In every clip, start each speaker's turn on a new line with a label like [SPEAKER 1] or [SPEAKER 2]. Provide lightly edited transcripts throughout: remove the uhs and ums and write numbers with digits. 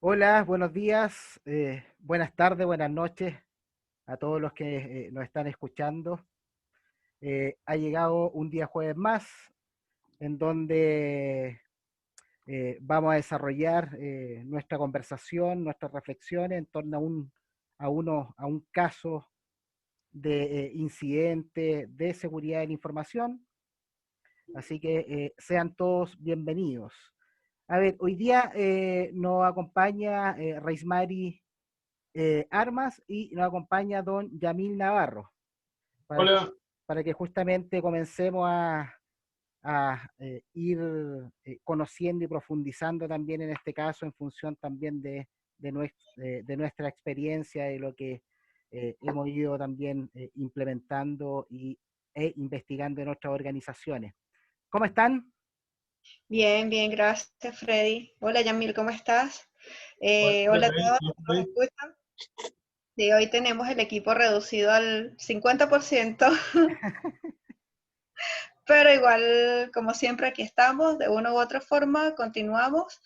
[SPEAKER 1] Hola, buenos días, buenas tardes, buenas noches a todos los que nos están escuchando. Ha llegado un día jueves más en donde vamos a desarrollar nuestra conversación, nuestras reflexiones en torno a un caso de incidente de seguridad de la información. Así que sean todos bienvenidos. A ver, hoy día nos acompaña Reismari Armas y nos acompaña don Yamil Navarro para,
[SPEAKER 2] Hola,
[SPEAKER 1] para que justamente comencemos a ir conociendo y profundizando también en este caso en función también de nuestra experiencia y lo que hemos ido también implementando e investigando en otras organizaciones. ¿Cómo están?
[SPEAKER 2] bien, bien, gracias, Freddy. Hola, Yamil, ¿cómo estás?
[SPEAKER 1] Hola.
[SPEAKER 2] Hola a
[SPEAKER 1] Freddy,
[SPEAKER 2] todos
[SPEAKER 1] ¿cómo
[SPEAKER 2] los que nos
[SPEAKER 1] estás?
[SPEAKER 2] escuchan. Sí, hoy tenemos el equipo reducido al 50%, pero igual, como siempre, aquí estamos, de una u otra forma, continuamos.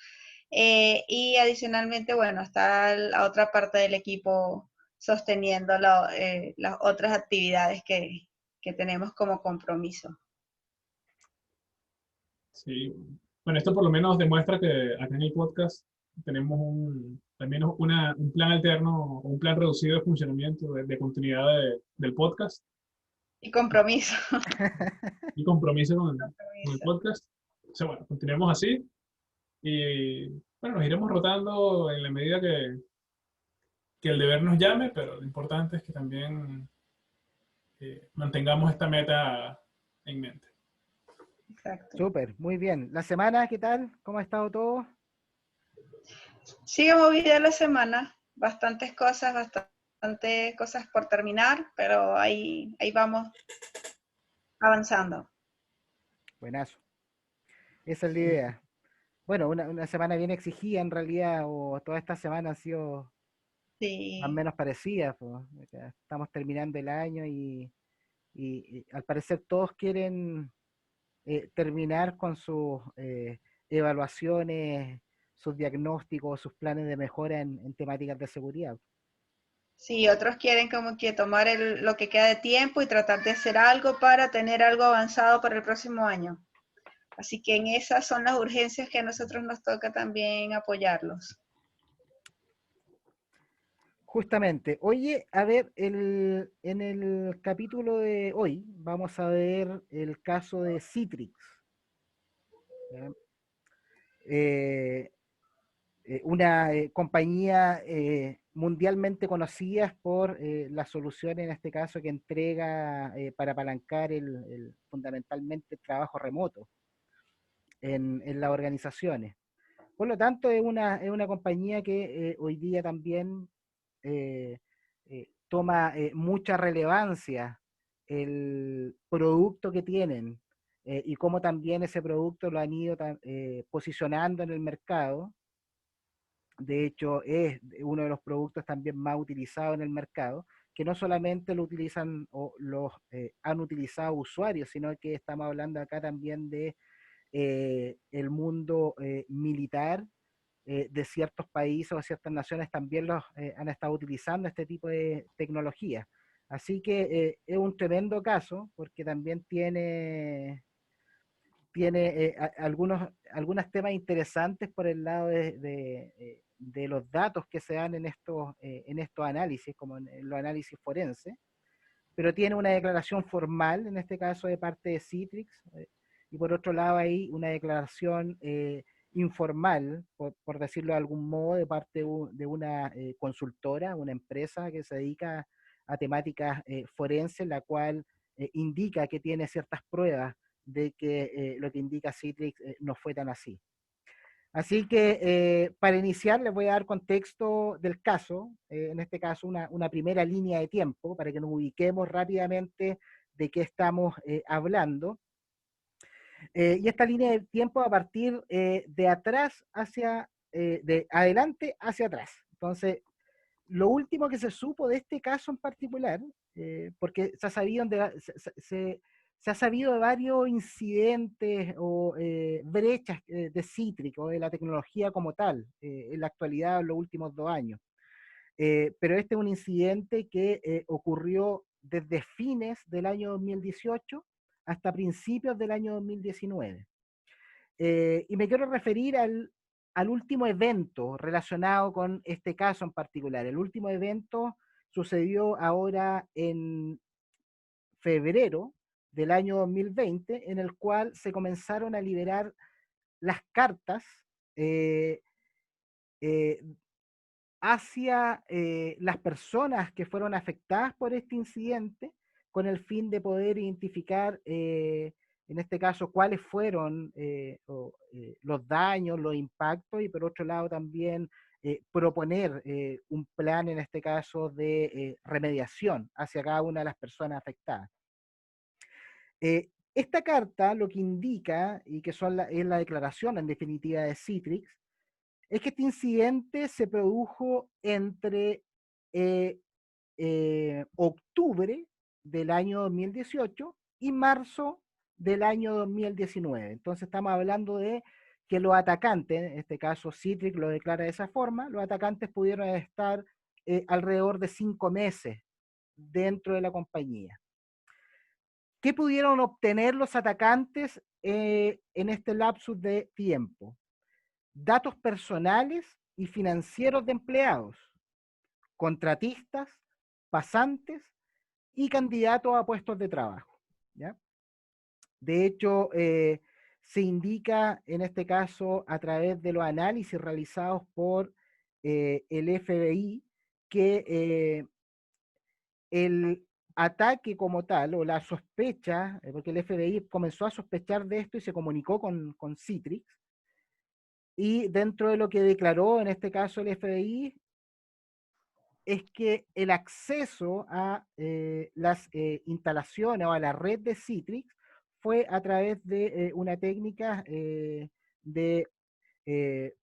[SPEAKER 2] Y adicionalmente, bueno, está la otra parte del equipo sosteniendo las otras actividades que tenemos como compromiso.
[SPEAKER 3] Sí, bueno, esto por lo menos demuestra que acá en el podcast tenemos al menos un plan alterno, un plan reducido de funcionamiento, de continuidad del podcast
[SPEAKER 2] Y compromiso.
[SPEAKER 3] y compromiso con el
[SPEAKER 2] Compromiso.
[SPEAKER 3] podcast. O sea, bueno, continuemos así y bueno, nos iremos rotando en la medida que el deber nos llame, pero lo importante es que también mantengamos esta meta en mente.
[SPEAKER 2] Exacto.
[SPEAKER 1] Súper, muy bien. ¿La semana qué tal? ¿Cómo ha estado todo?
[SPEAKER 2] Sigue movida la semana, bastantes cosas por terminar, pero ahí vamos avanzando.
[SPEAKER 1] Buenazo. Esa es la
[SPEAKER 3] Sí,
[SPEAKER 1] idea. Bueno, una semana bien exigida en realidad, o toda esta semana han sido más o
[SPEAKER 2] Sí,
[SPEAKER 1] menos parecidas, pues. O sea, estamos terminando el año y al parecer todos quieren terminar con sus evaluaciones, sus diagnósticos, sus planes de mejora en temáticas de seguridad.
[SPEAKER 2] sí, otros quieren como que tomar lo que queda de tiempo y tratar de hacer algo para tener algo avanzado para el próximo año. Así que en esas son las urgencias que a nosotros nos toca también apoyarlos.
[SPEAKER 1] Justamente, oye, a ver, en el capítulo de hoy vamos a ver el caso de Citrix. ¿Ya? Eh, una compañía mundialmente conocida por las soluciones, en este caso, que entrega para apalancar fundamentalmente el trabajo remoto en las organizaciones. Por lo tanto, es una compañía que hoy día también eh, toma mucha relevancia el producto que tienen y cómo también ese producto lo han ido posicionando en el mercado. De hecho, es uno de los productos también más utilizados en el mercado, que no solamente lo utilizan o los han utilizado usuarios, sino que estamos hablando acá también de el mundo militar de ciertos países o ciertas naciones también los han estado utilizando este tipo de tecnología. Así que es un tremendo caso porque también tiene algunos temas interesantes por el lado de los datos que se dan en estos análisis, como en los análisis forenses, pero tiene una declaración formal, en este caso de parte de Citrix, y por otro lado hay una declaración informal, por decirlo de algún modo, de parte de una consultora, una empresa que se dedica a temáticas forenses, la cual indica que tiene ciertas pruebas de que lo que indica Citrix no fue tan así. Así que para iniciar les voy a dar contexto del caso, en este caso una primera línea de tiempo para que nos ubiquemos rápidamente de qué estamos hablando. Y esta línea de tiempo a partir de atrás de adelante hacia atrás. Entonces, lo último que se supo de este caso en particular, porque se ha sabido, se ha sabido de varios incidentes o brechas de Citrix o de la tecnología como tal, en la actualidad, en los últimos 2 años. Pero este es un incidente que ocurrió desde fines del año 2018 hasta principios del año 2019. Y me quiero referir al último evento relacionado con este caso en particular. El último evento sucedió ahora en febrero del año 2020, en el cual se comenzaron a liberar las cartas eh, eh, hacia las personas que fueron afectadas por este incidente, con el fin de poder identificar, en este caso, cuáles fueron los daños, los impactos, y por otro lado también proponer un plan, en este caso, de remediación hacia cada una de las personas afectadas. Esta carta lo que indica, y que es la declaración en definitiva de Citrix, es que este incidente se produjo entre octubre del año 2018 y marzo del año 2019. Entonces estamos hablando de que los atacantes, en este caso Citrix lo declara de esa forma, los atacantes pudieron estar alrededor de 5 meses dentro de la compañía. ¿Qué pudieron obtener los atacantes en este lapsus de tiempo? Datos personales y financieros de empleados, contratistas, pasantes y candidatos a puestos de trabajo, ¿ya? De hecho, se indica en este caso a través de los análisis realizados por el FBI que el ataque como tal, o la sospecha, porque el FBI comenzó a sospechar de esto y se comunicó con Citrix, y dentro de lo que declaró en este caso el FBI, es que el acceso a las instalaciones o a la red de Citrix fue a través de una técnica de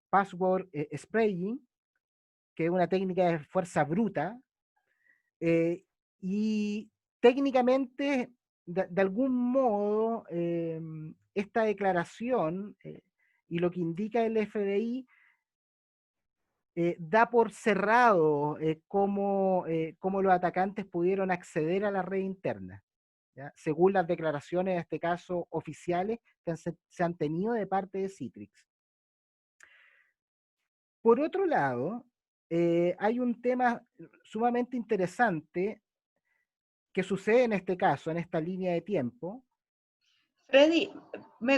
[SPEAKER 1] password spraying, que es una técnica de fuerza bruta, y técnicamente, de algún modo, esta declaración y lo que indica el FBI da por cerrado cómo los atacantes pudieron acceder a la red interna, ¿ya? Según las declaraciones, en este caso oficiales, que se han tenido de parte de Citrix. Por otro lado, hay un tema sumamente interesante que sucede en este caso, en esta línea de tiempo.
[SPEAKER 2] Freddy,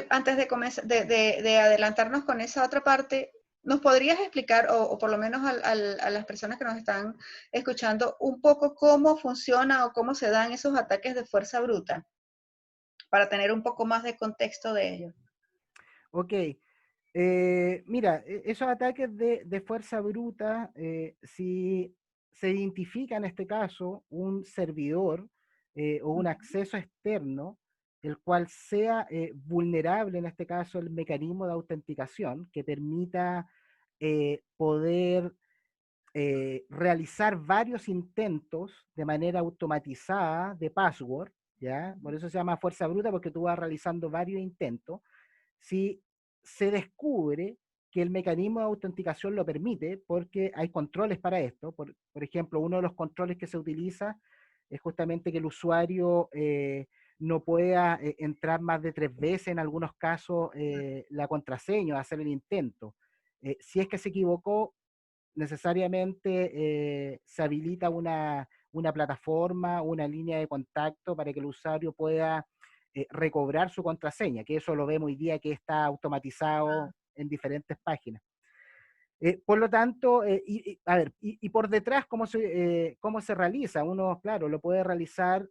[SPEAKER 2] antes de, de adelantarnos con esa otra parte, ¿nos podrías explicar, o por lo menos a las personas que nos están escuchando, un poco cómo funciona o cómo se dan esos ataques de fuerza bruta? Para tener un poco más de contexto de ello.
[SPEAKER 1] Ok. Mira, esos ataques de fuerza bruta, si se identifica en este caso un servidor o un acceso externo, el cual sea vulnerable, en este caso, el mecanismo de autenticación que permita poder realizar varios intentos de manera automatizada de password, ¿ya? Por eso se llama fuerza bruta, porque tú vas realizando varios intentos. Si se descubre que el mecanismo de autenticación lo permite, porque hay controles para esto. Por ejemplo, uno de los controles que se utiliza es justamente que el usuario no pueda entrar más de 3 veces, en algunos casos, la contraseña, hacer el intento. Si es que se equivocó, necesariamente se habilita una plataforma, una línea de contacto para que el usuario pueda recobrar su contraseña, que eso lo vemos hoy día que está automatizado en diferentes páginas. Por lo tanto, a ver, y por detrás, ¿cómo se realiza? Uno, claro, lo puede realizar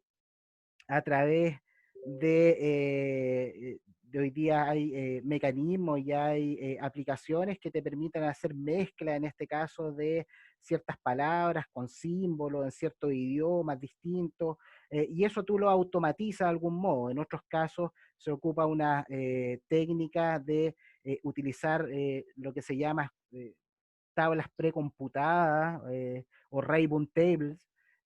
[SPEAKER 1] a través de hoy día hay mecanismos y hay aplicaciones que te permiten hacer mezcla, en este caso, de ciertas palabras con símbolos en ciertos idiomas distintos, y eso tú lo automatizas de algún modo. En otros casos se ocupa una técnica de utilizar lo que se llama tablas precomputadas o Rainbow Tables,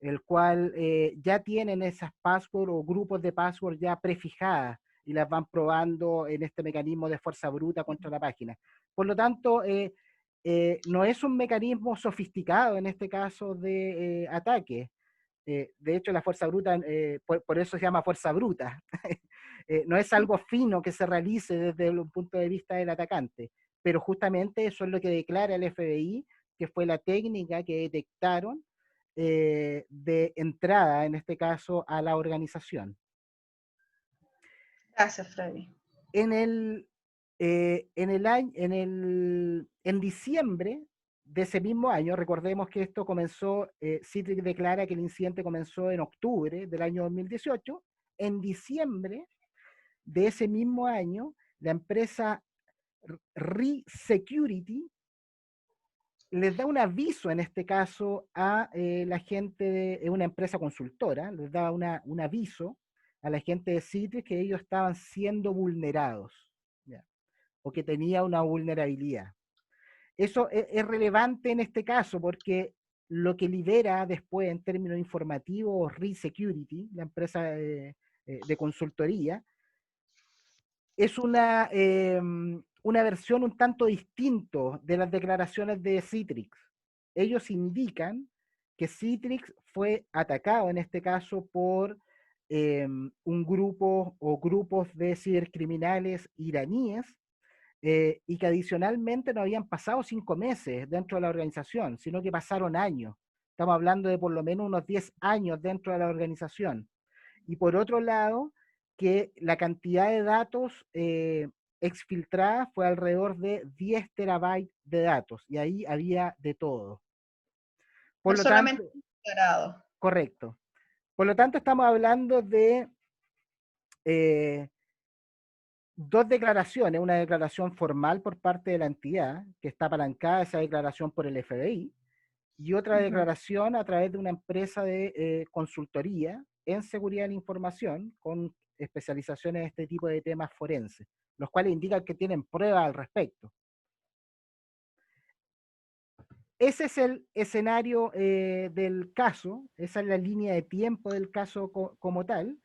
[SPEAKER 1] el cual ya tienen esas passwords o grupos de password ya prefijadas y las van probando en este mecanismo de fuerza bruta contra la página. Por lo tanto, no es un mecanismo sofisticado en este caso de ataque. De hecho, la fuerza bruta, por eso se llama fuerza bruta. No es algo fino que se realice desde el punto de vista del atacante, pero justamente eso es lo que declara el FBI, que fue la técnica que detectaron de entrada, en este caso, a la organización.
[SPEAKER 2] Gracias, Freddy.
[SPEAKER 1] En diciembre de ese mismo año, recordemos que esto comenzó, Citrix declara que el incidente comenzó en octubre del año 2018, en diciembre de ese mismo año, la empresa ReSecurity les da un aviso, en este caso, a la gente de una empresa consultora, les da un aviso a la gente de Citrix que ellos estaban siendo vulnerados, ¿ya? O que tenía una vulnerabilidad. Eso es relevante en este caso porque lo que libera después en términos informativos ReSecurity, la empresa de consultoría, es una versión un tanto distinto de las declaraciones de Citrix. Ellos indican que Citrix fue atacado en este caso por un grupo o grupos de cibercriminales iraníes y que adicionalmente no habían pasado 5 meses dentro de la organización, sino que pasaron años. Estamos hablando de por lo menos unos 10 años dentro de la organización. Y por otro lado, que la cantidad de datos exfiltrada fue alrededor de 10 terabytes de datos, y ahí había de todo. Por
[SPEAKER 2] No
[SPEAKER 1] lo
[SPEAKER 2] solamente
[SPEAKER 1] tanto,
[SPEAKER 2] declarado.
[SPEAKER 1] correcto. Por lo tanto, estamos hablando de dos declaraciones, una declaración formal por parte de la entidad, que está apalancada esa declaración por el FBI, y otra declaración a través de una empresa de consultoría en seguridad de la información con especialización en este tipo de temas forenses, los cuales indican que tienen pruebas al respecto. Ese es el escenario del caso, esa es la línea de tiempo del caso como tal,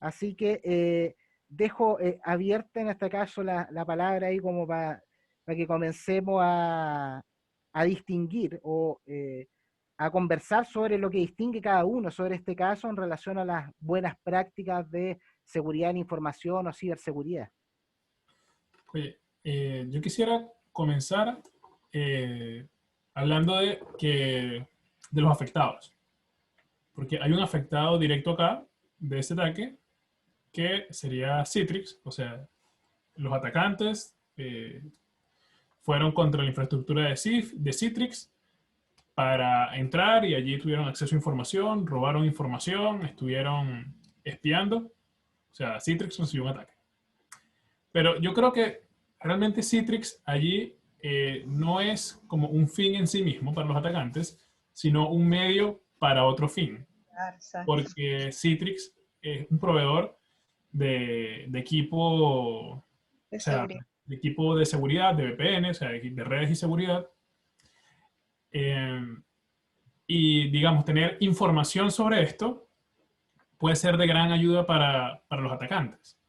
[SPEAKER 1] así que dejo abierta en este caso la palabra ahí como para que comencemos a distinguir o a conversar sobre lo que distingue cada uno sobre este caso en relación a las buenas prácticas de seguridad en información o ciberseguridad.
[SPEAKER 3] Oye, yo quisiera comenzar hablando de los afectados, porque hay un afectado directo acá de este ataque que sería Citrix, o sea, los atacantes fueron contra la infraestructura de Citrix para entrar y allí tuvieron acceso a información, robaron información, estuvieron espiando, o sea, Citrix recibió un ataque. Pero yo creo que realmente Citrix allí no es como un fin en sí mismo para los atacantes, sino un medio para otro fin.
[SPEAKER 2] Exacto.
[SPEAKER 3] Porque Citrix es un proveedor de equipo,
[SPEAKER 2] De
[SPEAKER 3] o sea,
[SPEAKER 2] seguridad.
[SPEAKER 3] de equipo de seguridad, de VPN, o sea, de redes y seguridad. Y, digamos, tener información sobre esto puede ser de gran ayuda para los atacantes.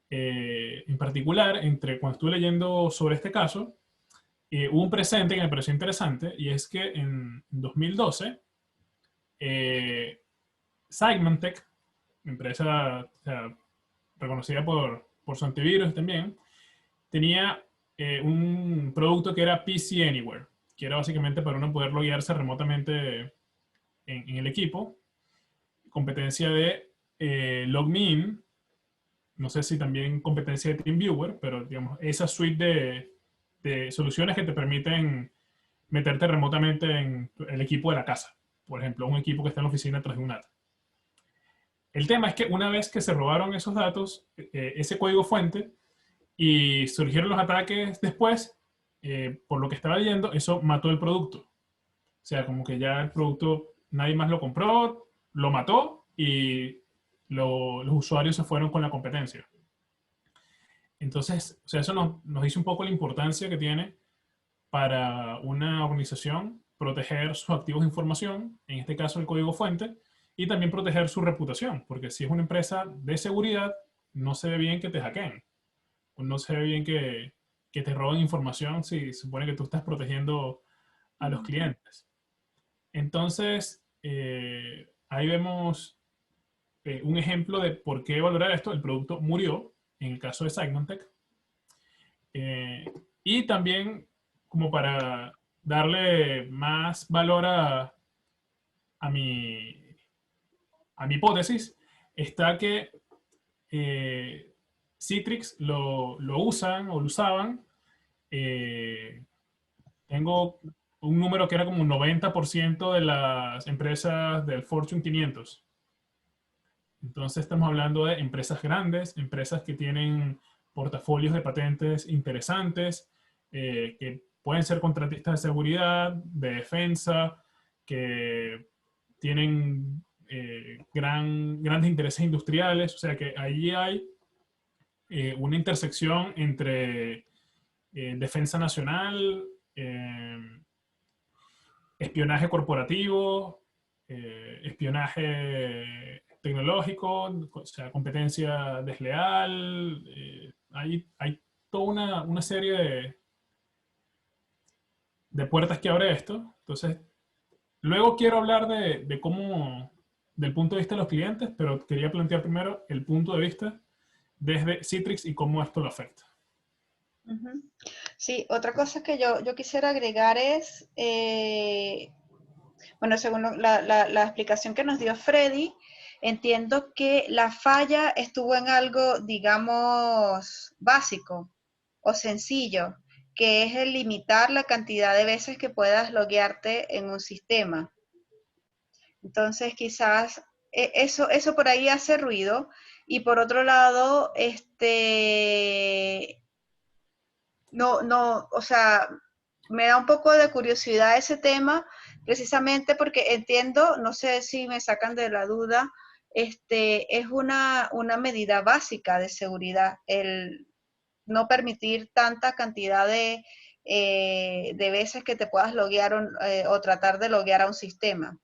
[SPEAKER 3] En particular, cuando estuve leyendo sobre este caso, hubo un presente que me pareció interesante, y es que en 2012, Symantec, empresa, o sea, reconocida por su antivirus también, tenía un producto que era PC Anywhere, que era básicamente para uno poder loguearse remotamente en el equipo, competencia de LogMeIn, no sé si también competencia de TeamViewer, pero digamos, esa suite de soluciones que te permiten meterte remotamente en el equipo de la casa. Por ejemplo, un equipo que está en la oficina tras de un NAT. El tema es que una vez que se robaron esos datos, ese código fuente, y surgieron los ataques después, por lo que estaba leyendo, eso mató el producto. O sea, como que ya el producto nadie más lo compró, lo mató y los usuarios se fueron con la competencia. Entonces, o sea, eso nos dice un poco la importancia que tiene para una organización proteger sus activos de información, en este caso el código fuente, y también proteger su reputación, porque si es una empresa de seguridad, no se ve bien que te hackeen, o no se ve bien que te roben información si se supone que tú estás protegiendo a los clientes. Entonces, ahí vemos un ejemplo de por qué valorar esto. El producto murió, en el caso de Symantec. Y también, como para darle más valor a mi, a mi hipótesis, está que Citrix lo usan o lo usaban. Tengo un número que era como un 90% de las empresas del Fortune 500. Entonces estamos hablando de empresas grandes, empresas que tienen portafolios de patentes interesantes, que pueden ser contratistas de seguridad, de defensa, que tienen grandes intereses industriales. O sea que allí hay una intersección entre defensa nacional, espionaje corporativo, espionaje tecnológico, o sea, competencia desleal. Hay toda una serie de puertas que abre esto. Entonces, luego quiero hablar de cómo, del punto de vista de los clientes, pero quería plantear primero el punto de vista desde Citrix y cómo esto lo afecta.
[SPEAKER 2] Sí, otra cosa que yo quisiera agregar es, bueno, según la explicación que nos dio Freddy, entiendo que la falla estuvo en algo, digamos, básico o sencillo, que es el limitar la cantidad de veces que puedas loguearte en un sistema. Entonces, quizás eso por ahí hace ruido. Y por otro lado, o sea, me da un poco de curiosidad ese tema, precisamente porque entiendo, no sé si me sacan de la duda, es una medida básica de seguridad, el no permitir tanta cantidad de veces que te puedas loguear o tratar de loguear a un sistema.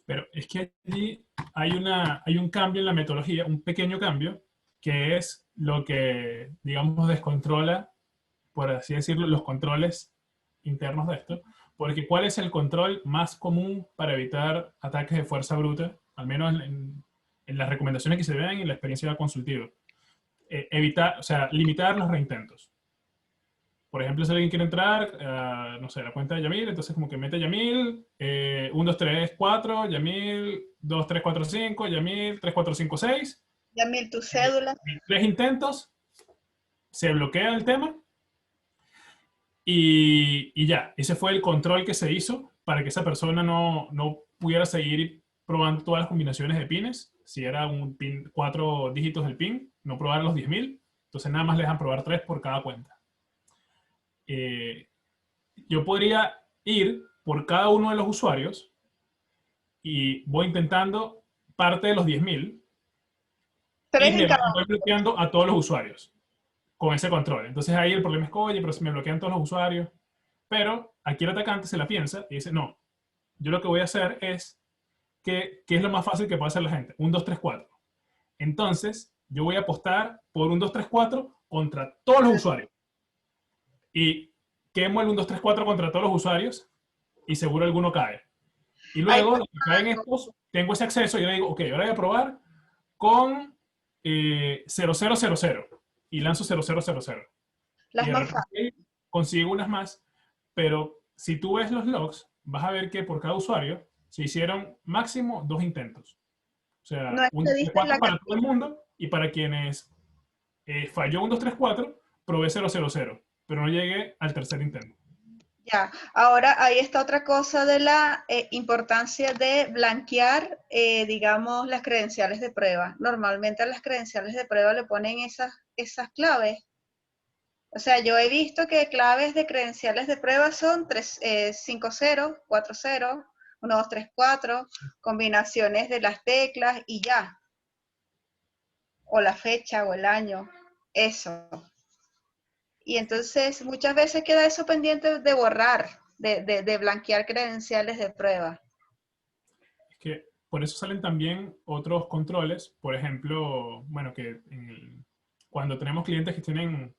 [SPEAKER 3] Pero es que allí hay un cambio en la metodología, un pequeño cambio, que es lo que, digamos, descontrola, por así decirlo, los controles internos de esto. Porque ¿cuál es el control más común para evitar ataques de fuerza bruta? Al menos en las recomendaciones que se ven y en la experiencia consultiva. Evitar, o sea, limitar los reintentos. Por ejemplo, si alguien quiere entrar, no sé, a la cuenta de Yamil, entonces como que mete Yamil, 1, 2, 3, 4, Yamil, 2, 3, 4, 5, Yamil, 3, 4, 5, 6.
[SPEAKER 2] Yamil, tu cédula.
[SPEAKER 3] 3 intentos, se bloquea el tema y ya. Ese fue el control que se hizo para que esa persona no pudiera seguir probando todas las combinaciones de pines. Si era un pin, 4 dígitos del pin, no probar los 10.000. Entonces nada más le dejan probar 3 por cada cuenta. Yo podría ir por cada uno de los usuarios y voy intentando parte de los 10.000 y me voy bloqueando a todos los usuarios con ese control. Entonces ahí el problema es que, oye, pero si me bloquean todos los usuarios. Pero aquí el atacante se la piensa y dice, no, yo lo que voy a hacer es ¿qué es lo más fácil que puede hacer la gente? 1, 2, 3, 4. Entonces yo voy a apostar por 1, 2, 3, 4 contra todos los usuarios. Y quemo el 1, 2, 3, 4 contra todos los usuarios y seguro alguno cae. Y luego, los que caen estos, tengo ese acceso y yo digo, ok, ahora voy a probar con 0000 y lanzo 0000.
[SPEAKER 2] Las
[SPEAKER 3] Y de
[SPEAKER 2] más
[SPEAKER 3] repente consigo unas más, pero si tú ves los logs, vas a ver que por cada usuario se hicieron máximo 2 intentos. O sea,
[SPEAKER 2] no
[SPEAKER 3] 1, 2, 3, 4 para todo el mundo y para quienes falló 1, 2, 3, 4, probé 000, pero no llegué al tercer intento.
[SPEAKER 2] Ya, ahora ahí está otra cosa de la importancia de blanquear, digamos, las credenciales de prueba. Normalmente a las credenciales de prueba le ponen esas claves. O sea, yo he visto que claves de credenciales de prueba son 5 0, 4 0, 1, 2, 3, 4, combinaciones de las teclas y ya. O la fecha o el año. Eso. Y entonces muchas veces queda eso pendiente de borrar, de blanquear credenciales de prueba.
[SPEAKER 3] Es que por eso salen también otros controles, por ejemplo, bueno, que cuando tenemos clientes que tienen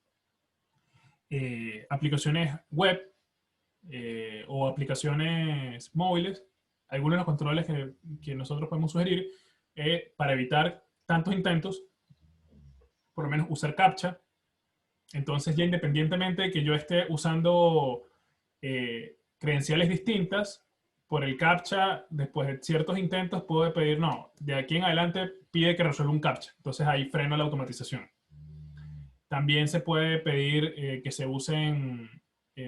[SPEAKER 3] aplicaciones web o aplicaciones móviles, algunos de los controles que nosotros podemos sugerir para evitar tantos intentos, por lo menos usar CAPTCHA. Entonces ya independientemente de que yo esté usando credenciales distintas, por el CAPTCHA, después de ciertos intentos, puedo pedir, no, de aquí en adelante pide que resuelva un CAPTCHA. Entonces ahí freno la automatización. También se puede pedir que se usen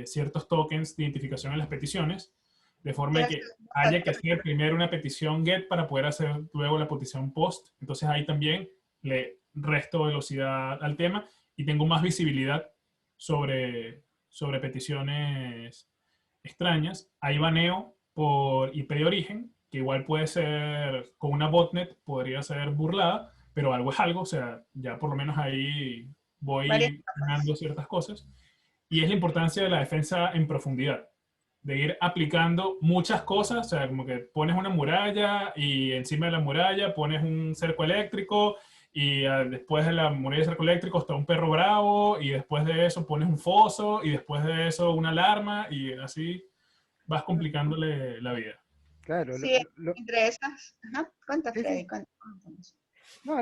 [SPEAKER 3] ciertos tokens de identificación en las peticiones, de forma que haya que hacer primero una petición GET para poder hacer luego la petición POST. Entonces ahí también le resto velocidad al tema y tengo más visibilidad sobre peticiones extrañas. Ahí baneo por IP de origen, que igual puede ser con una botnet, podría ser burlada, pero algo es algo, o sea, ya por lo menos ahí voy ganando ciertas cosas. Y es la importancia de la defensa en profundidad, de ir aplicando muchas cosas, o sea, como que pones una muralla y encima de la muralla pones un cerco eléctrico y después de la muralla de cerco eléctrico está un perro bravo y después de eso pones un foso y después de eso una alarma y así vas complicándole la vida.
[SPEAKER 1] Claro,
[SPEAKER 2] Sí, entre esas. Ajá. Cuenta,
[SPEAKER 1] sí,
[SPEAKER 2] Freddy,
[SPEAKER 1] sí.
[SPEAKER 2] cuenta.
[SPEAKER 1] No,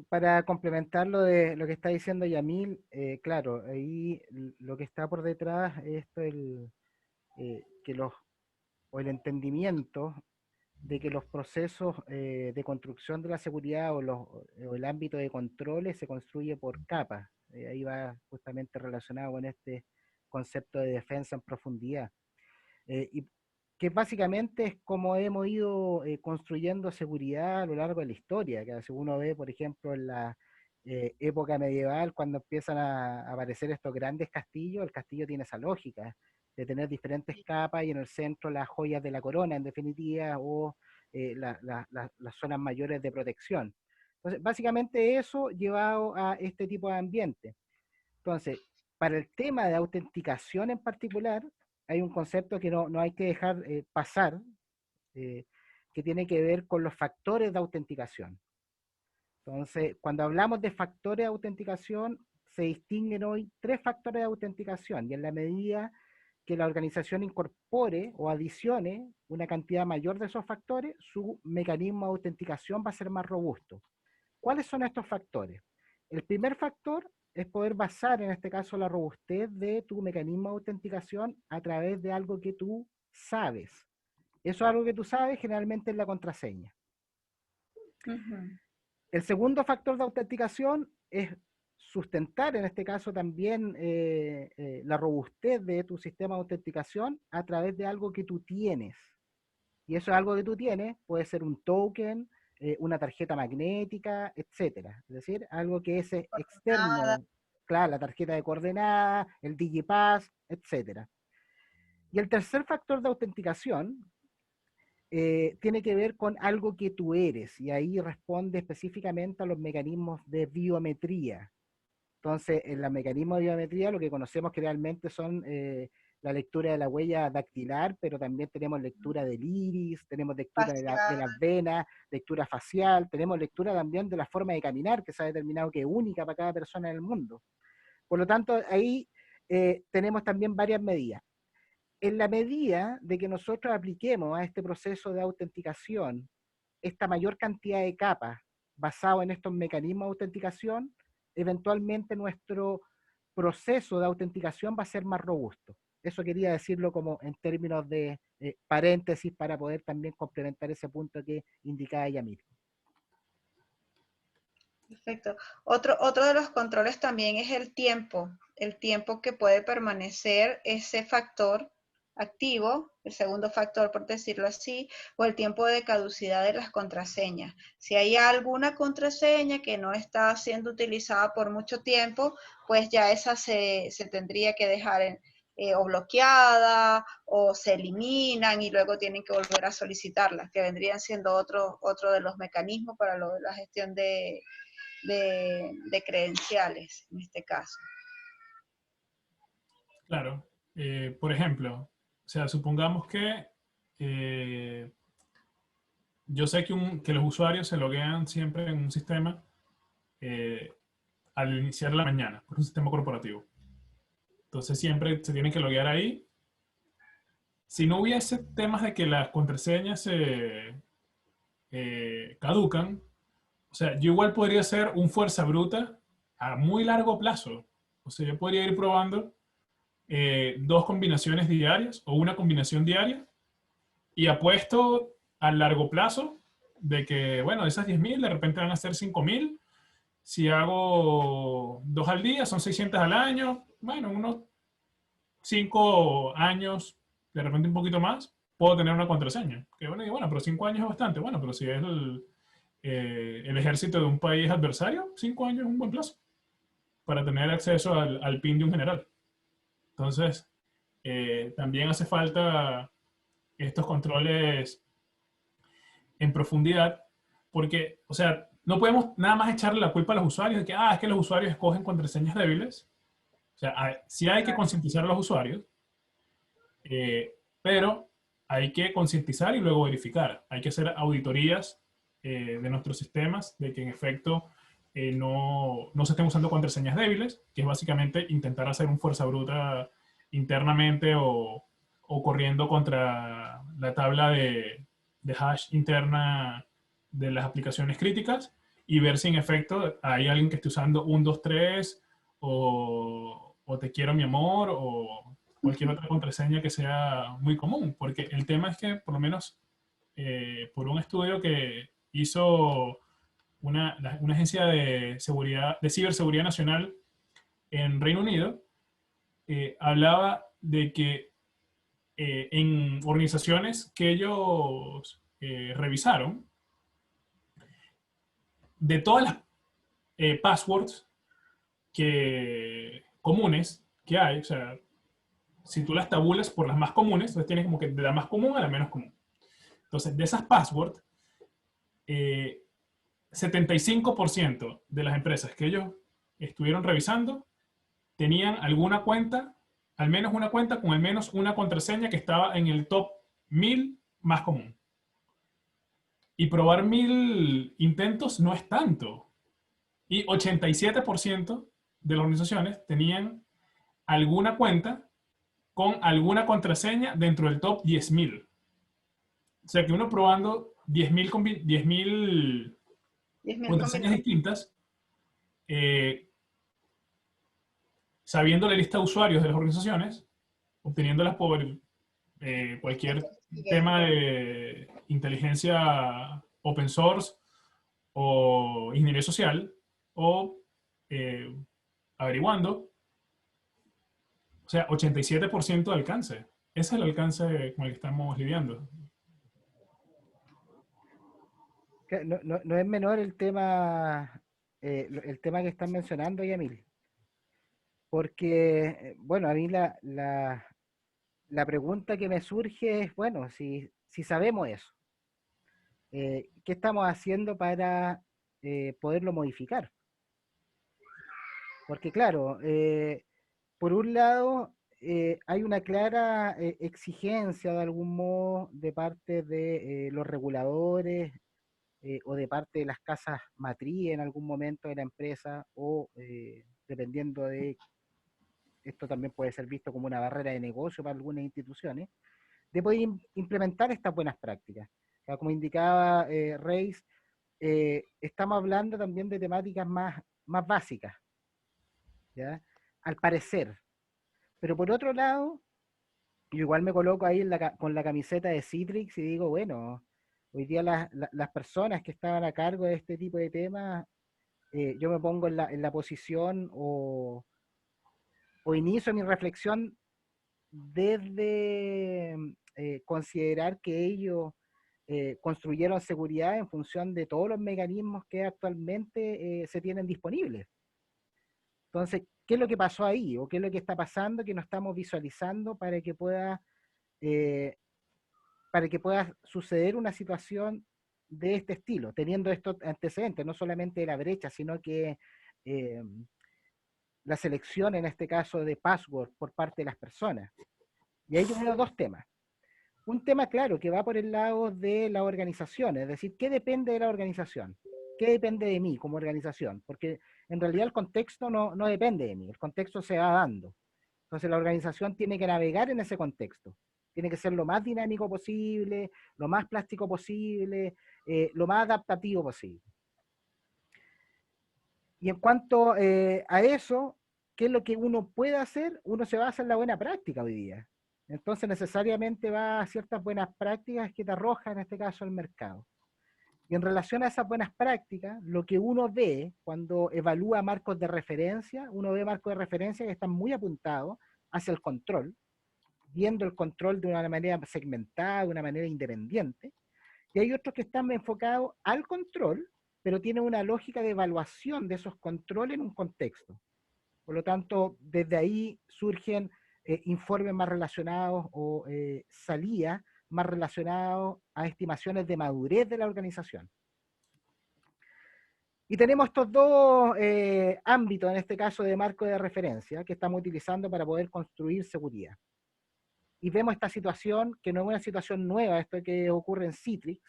[SPEAKER 1] para complementar lo de lo que está diciendo Yamil, claro, ahí lo que está por detrás es esto, que o el entendimiento de que los procesos de construcción de la seguridad o el ámbito de controles se construye por capas. Ahí va justamente relacionado con este concepto de defensa en profundidad. Y que básicamente es como hemos ido construyendo seguridad a lo largo de la historia, que si uno ve, por ejemplo, en la época medieval, cuando empiezan a aparecer estos grandes castillos, el castillo tiene esa lógica de tener diferentes capas y en el centro las joyas de la corona, en definitiva, o las zonas mayores de protección. Entonces, básicamente eso llevado a este tipo de ambiente. Entonces, para el tema de autenticación en particular, hay un concepto que no hay que dejar pasar, eh, que tiene que ver con los factores de autenticación. Entonces, cuando hablamos de factores de autenticación, se distinguen hoy 3 factores de autenticación, y en la medida que la organización incorpore o adicione una cantidad mayor de esos factores, su mecanismo de autenticación va a ser más robusto. ¿Cuáles son estos factores? El primer factor es poder basar, en este caso, la robustez de tu mecanismo de autenticación a través de algo que tú sabes. Eso es algo que tú sabes, generalmente es la contraseña.
[SPEAKER 2] Uh-huh.
[SPEAKER 1] El segundo factor de autenticación es sustentar, en este caso también, la robustez de tu sistema de autenticación a través de algo que tú tienes. Y eso es algo que tú tienes, puede ser un token, una tarjeta magnética, etcétera. Es decir, algo que es externo, claro, la tarjeta de coordenadas, el Digipass, etcétera. Y el tercer factor de autenticación tiene que ver con algo que tú eres, y ahí responde específicamente a los mecanismos de biometría. Entonces, en los mecanismos de biometría, lo que conocemos que realmente son la lectura de la huella dactilar, pero también tenemos lectura del iris, tenemos lectura de las venas, lectura facial, tenemos lectura también de la forma de caminar, que se ha determinado que es única para cada persona en el mundo. Por lo tanto, ahí tenemos también varias medidas. En la medida de que nosotros apliquemos a este proceso de autenticación esta mayor cantidad de capas basado en estos mecanismos de autenticación, eventualmente nuestro proceso de autenticación va a ser más robusto. Eso quería decirlo como en términos de paréntesis para poder también complementar ese punto que indicaba Yamil.
[SPEAKER 2] Perfecto. Otro de los controles también es el tiempo que puede permanecer ese factor activo, el segundo factor, por decirlo así, o el tiempo de caducidad de las contraseñas. Si hay alguna contraseña que no está siendo utilizada por mucho tiempo, pues ya esa se tendría que dejar o bloqueada o se eliminan y luego tienen que volver a solicitarlas, que vendrían siendo otro de los mecanismos para la gestión de credenciales, en este caso.
[SPEAKER 3] Claro. Por ejemplo, sea, supongamos que yo sé que los usuarios se loguean siempre en un sistema eh, al iniciar la mañana, por un sistema corporativo. Entonces siempre se tienen que loguear ahí. Si no hubiese temas de que las contraseñas se caducan, o sea, yo igual podría ser un fuerza bruta a muy largo plazo. O sea, yo podría ir probando dos combinaciones diarias o una combinación diaria y apuesto a largo plazo de que, bueno, de esas 10.000 de repente van a ser 5.000. Si hago dos al día, son 600 al año. Bueno, unos 5 años, de repente un poquito más, puedo tener una contraseña. Que bueno, y bueno, pero 5 años es bastante. Bueno, pero si es el ejército de un país adversario, 5 años es un buen plazo para tener acceso al PIN de un general. Entonces, también hace falta estos controles en profundidad, porque, o sea, no podemos nada más echarle la culpa a los usuarios de que, es que los usuarios escogen contraseñas débiles. O sea, sí hay que concientizar a los usuarios, pero hay que concientizar y luego verificar. Hay que hacer auditorías de nuestros sistemas, de que en efecto no se estén usando contraseñas débiles, que es básicamente intentar hacer un fuerza bruta internamente o corriendo contra la tabla de hash interna de las aplicaciones críticas y ver si en efecto hay alguien que esté usando 1, 2, 3 o te quiero mi amor o cualquier otra contraseña que sea muy común. Porque el tema es que, por lo menos, por un estudio que hizo una agencia de seguridad, de ciberseguridad nacional en Reino Unido, hablaba de que en organizaciones que ellos revisaron, de todas las passwords comunes que hay, o sea, si tú las tabulas por las más comunes, entonces tienes como que de la más común a la menos común. Entonces, de esas passwords, 75% de las empresas que ellos estuvieron revisando tenían alguna cuenta, al menos una cuenta con al menos una contraseña que estaba en el top 1000 más común. Y probar 1000 intentos no es tanto. Y 87% de las organizaciones tenían alguna cuenta con alguna contraseña dentro del top 10.000. O sea que uno probando 10.000
[SPEAKER 2] 10.000
[SPEAKER 3] contraseñas
[SPEAKER 2] combinaciones.
[SPEAKER 3] distintas, eh, sabiendo la lista de usuarios de las organizaciones, obteniéndolas por cualquier tema
[SPEAKER 2] Siguiente.
[SPEAKER 3] de inteligencia open source o ingeniería social, o eh, averiguando, o sea, 87% de alcance. Ese es el alcance con el que estamos lidiando.
[SPEAKER 1] No es menor el tema que están mencionando, Yamil, porque, bueno, a mí la pregunta que me surge es, bueno, si sabemos eso, ¿qué estamos haciendo para poderlo modificar? Porque claro, por un lado, hay una clara exigencia de algún modo de parte de los reguladores o de parte de las casas matriz en algún momento de la empresa o dependiendo de, esto también puede ser visto como una barrera de negocio para algunas instituciones, de poder implementar estas buenas prácticas. O sea, como indicaba Reis, estamos hablando también de temáticas más básicas, ¿ya? Al parecer. Pero por otro lado, yo igual me coloco ahí con la camiseta de Citrix y digo, bueno, hoy día las personas que estaban a cargo de este tipo de temas, yo me pongo en la posición o inicio mi reflexión desde considerar que ellos construyeron seguridad en función de todos los mecanismos que actualmente se tienen disponibles. Entonces, ¿qué es lo que pasó ahí? ¿O qué es lo que está pasando que no estamos visualizando eh, para que pueda suceder una situación de este estilo, teniendo estos antecedentes, no solamente de la brecha, sino que eh, la selección, en este caso, de password por parte de las personas? Y ahí yo veo dos temas. Un tema, claro, que va por el lado de la organización, es decir, ¿qué depende de la organización? ¿Qué depende de mí como organización? Porque en realidad el contexto no depende de mí, el contexto se va dando. Entonces la organización tiene que navegar en ese contexto. Tiene que ser lo más dinámico posible, lo más plástico posible, lo más adaptativo posible. Y en cuanto a eso, ¿qué es lo que uno puede hacer? Uno se basa en la buena práctica hoy día. Entonces necesariamente va a ciertas buenas prácticas que te arroja en este caso el mercado. Y en relación a esas buenas prácticas, lo que uno ve cuando evalúa marcos de referencia, uno ve marcos de referencia que están muy apuntados hacia el control, viendo el control de una manera segmentada, de una manera independiente, y hay otros que están enfocados al control, pero tienen una lógica de evaluación de esos controles en un contexto. Por lo tanto, desde ahí surgen informes más relacionados o salidas más relacionados a estimaciones de madurez de la organización. Y tenemos estos dos ámbitos, en este caso de marco de referencia, que estamos utilizando para poder construir seguridad. Y vemos esta situación, que no es una situación nueva, esto que ocurre en Citrix,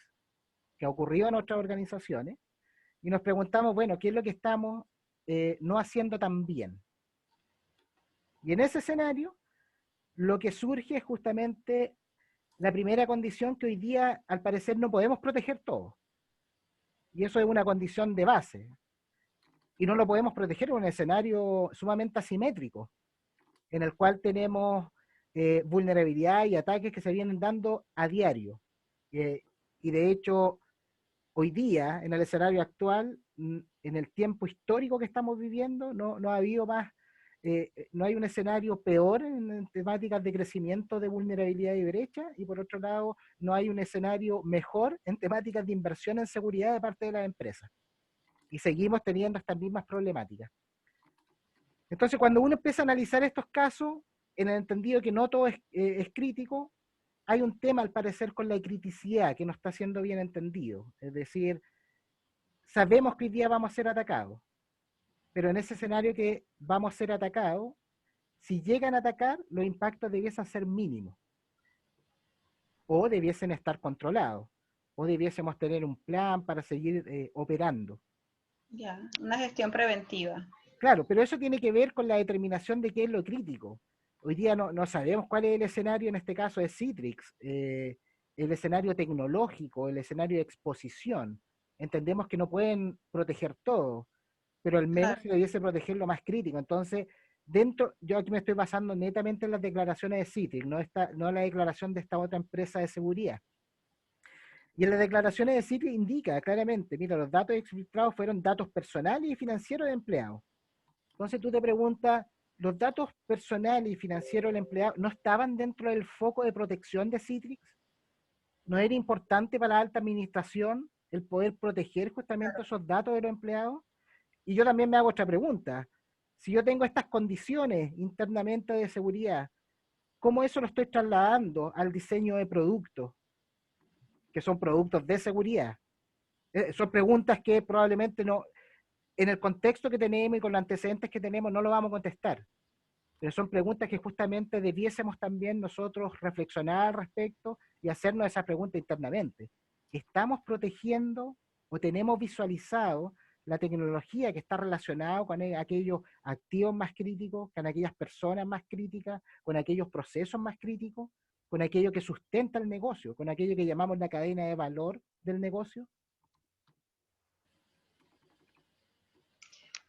[SPEAKER 1] que ha ocurrido en otras organizaciones, y nos preguntamos, bueno, ¿qué es lo que estamos no haciendo tan bien? Y en ese escenario, lo que surge es justamente la primera condición que hoy día, al parecer, no podemos proteger todo. Y eso es una condición de base. Y no lo podemos proteger en un escenario sumamente asimétrico, en el cual tenemos vulnerabilidad y ataques que se vienen dando a diario. Y de hecho, hoy día, en el escenario actual, en el tiempo histórico que estamos viviendo, no ha habido más, no hay un escenario peor en temáticas de crecimiento de vulnerabilidad y brecha, y por otro lado, no hay un escenario mejor en temáticas de inversión en seguridad de parte de las empresas. Y seguimos teniendo estas mismas problemáticas. Entonces, cuando uno empieza a analizar estos casos, en el entendido que no todo es crítico, hay un tema al parecer con la criticidad que no está siendo bien entendido. Es decir, sabemos que hoy día vamos a ser atacados, pero en ese escenario que vamos a ser atacados, si llegan a atacar, los impactos debiesen ser mínimos, o debiesen estar controlados, o debiésemos tener un plan para seguir operando.
[SPEAKER 2] Ya, una gestión preventiva.
[SPEAKER 1] Claro, pero eso tiene que ver con la determinación de qué es lo crítico. Hoy día no sabemos cuál es el escenario, en este caso de Citrix, el escenario tecnológico, el escenario de exposición. Entendemos que no pueden proteger todo, pero al menos se debiese proteger lo más crítico. Entonces, yo aquí me estoy basando netamente en las declaraciones de Citrix, no la declaración de esta otra empresa de seguridad. Y en las declaraciones de Citrix indica claramente, mira, los datos exfiltrados fueron datos personales y financieros de empleados. Entonces tú te preguntas, ¿los datos personales y financieros del empleado no estaban dentro del foco de protección de Citrix? ¿No era importante para la alta administración el poder proteger justamente esos datos de los empleados? Y yo también me hago otra pregunta. Si yo tengo estas condiciones internamente de seguridad, ¿cómo eso lo estoy trasladando al diseño de productos, que son productos de seguridad? Son preguntas que probablemente no, en el contexto que tenemos y con los antecedentes que tenemos, no lo vamos a contestar. Pero son preguntas que justamente debiésemos también nosotros reflexionar al respecto y hacernos esa pregunta internamente. ¿Estamos protegiendo o tenemos visualizado la tecnología que está relacionada con aquellos activos más críticos, con aquellas personas más críticas, con aquellos procesos más críticos, con aquello que sustenta el negocio, con aquello que llamamos la cadena de valor del negocio?